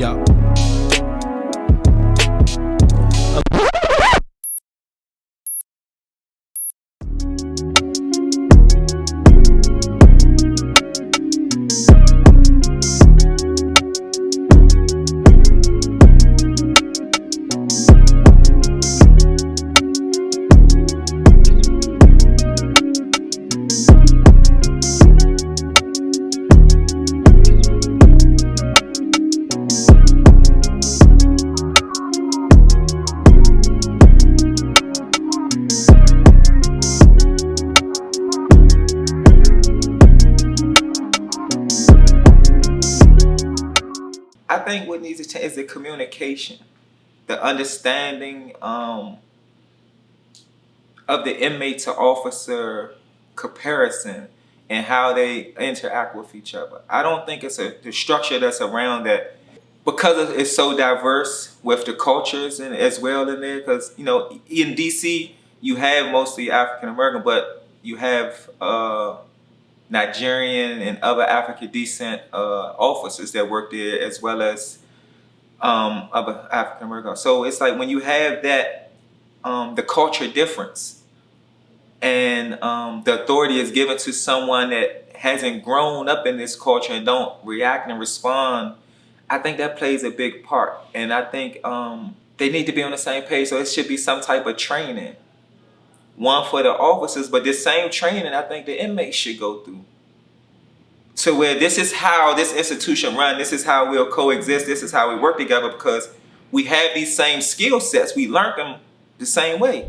Yeah. I think what needs to change is the communication, the understanding of the inmate to officer comparison and how they interact with each other. I don't think it's the structure that's around that, because it's so diverse with the cultures and as well in there. Because in DC you have mostly African American, but you have Nigerian and other African descent officers that work there, as well as other African American. So it's like when you have that, the culture difference, and the authority is given to someone that hasn't grown up in this culture and don't react and respond, I think that plays a big part. And I think they need to be on the same page. So it should be some type of training, one for the officers, but this same training I think the inmates should go through. To where this is how this institution runs, this is how we'll coexist, this is how we work together, because we have these same skill sets. We learned them the same way.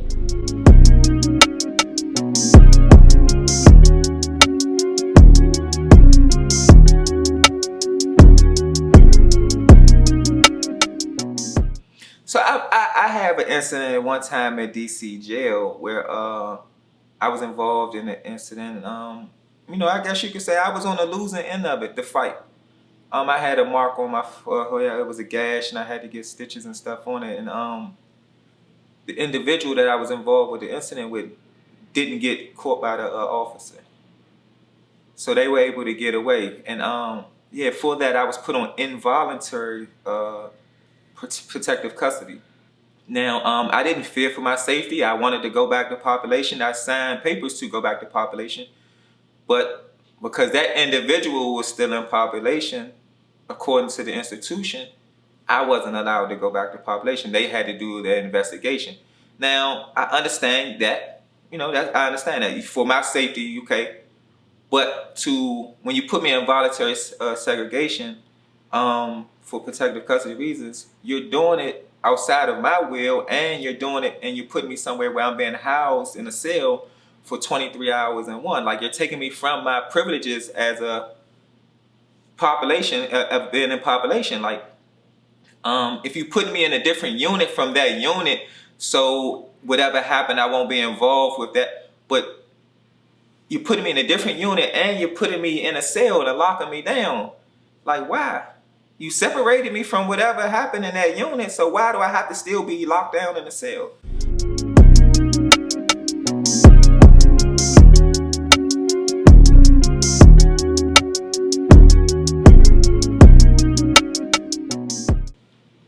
So I have an incident at one time at DC jail where I was involved in an incident. I guess you could say I was on the losing end of it, the fight. I had a mark on my forehead. It was a gash, and I had to get stitches and stuff on it. And the individual that I was involved with the incident with didn't get caught by the officer, so they were able to get away. And for that I was put on involuntary protective custody. Now, I didn't fear for my safety. I wanted to go back to population. I signed papers to go back to population. But because that individual was still in population, according to the institution, I wasn't allowed to go back to population. They had to do their investigation. Now, I understand that. I understand that. For my safety, okay. But when you put me in voluntary segregation, for protective custody reasons, you're doing it outside of my will, and you're doing it and you're putting me somewhere where I'm being housed in a cell for 23 hours in one. Like, you're taking me from my privileges as a population, of being in population. Like, if you put me in a different unit from that unit, so whatever happened, I won't be involved with that. But you're putting me in a different unit and you're putting me in a cell and locking me down. Like, why? You separated me from whatever happened in that unit, so why do I have to still be locked down in a cell?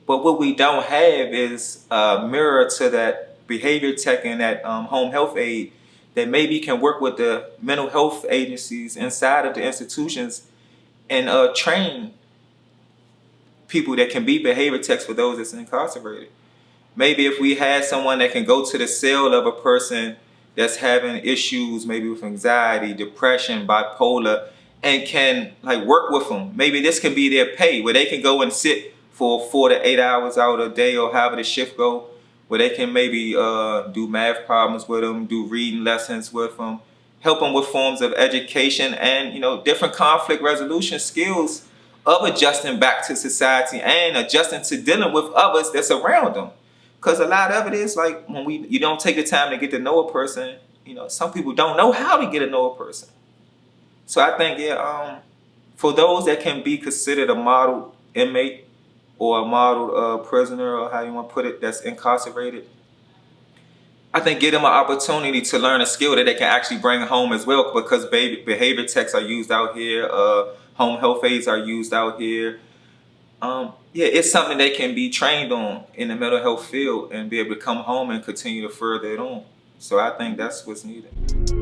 But what we don't have is a mirror to that behavior tech and that home health aid that maybe can work with the mental health agencies inside of the institutions and train people that can be behavior techs for those that's incarcerated. Maybe if we had someone that can go to the cell of a person that's having issues, maybe with anxiety, depression, bipolar, and can work with them. Maybe this can be their pay, where they can go and sit for 4 to 8 hours out a day, or however the shift go, where they can maybe do math problems with them, do reading lessons with them, help them with forms of education and different conflict resolution skills of adjusting back to society and adjusting to dealing with others that's around them. Because a lot of it is like when you don't take the time to get to know a person, some people don't know how to get to know a person. So I think, for those that can be considered a model inmate or a model prisoner, or how you want to put it, that's incarcerated, I think give them an opportunity to learn a skill that they can actually bring home as well, because behavior techs are used out here, home health aides are used out here. yeah, it's something they can be trained on in the mental health field and be able to come home and continue to further it on. So I think that's what's needed.